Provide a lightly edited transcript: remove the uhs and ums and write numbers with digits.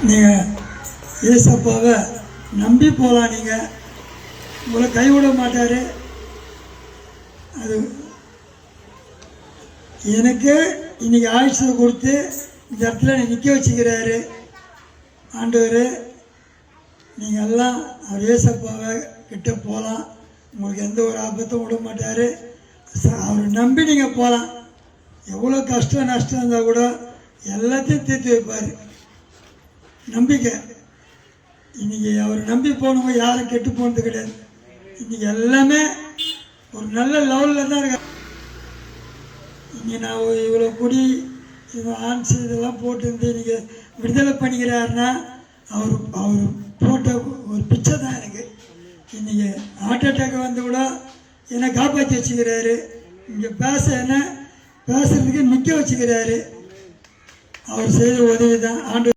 நீங்கள் ஏசப்பாவை நம்பி போகலாம். நீங்கள் உங்களை கைவிட மாட்டார். அது எனக்கு இன்றைக்கி ஆயுஷை கொடுத்து இந்த இடத்துல நிற்க வச்சுக்கிறாரு ஆண்டவர். நீங்கள் எல்லாம் அவர் ஏசப்பாவை கிட்ட போகலாம். உங்களுக்கு எந்த ஒரு ஆபத்தும் விட மாட்டார். அவரை நம்பி நீங்கள் போகலாம். எவ்வளோ கஷ்டம் நஷ்டம் இருந்தால் கூட எல்லாத்தையும் தீர்த்து வைப்பார். நம்பிக்கை. இன்றைக்கி அவரை நம்பி போனவங்க யாரும் கெட்டு போனது கிடையாது. இன்றைக்கி எல்லாமே ஒரு நல்ல லெவலில் தான் இருக்க. இன்றைக்கி நான் இவ்வளோ குடி ஆன்ஸ் இதெல்லாம் போட்டு இன்றைக்கி விடுதலை பண்ணிக்கிறாருன்னா அவர் போட்ட ஒரு பிச்சை தான் எனக்கு. இன்றைக்கி ஹார்ட் அட்டாக் வந்து கூட என்னை காப்பாற்றி வச்சுக்கிறாரு. இங்கே பேசுறதுக்கு நிற்க வச்சுக்கிறாரு. அவர் செய்த உதவி தான் ஆண்டு.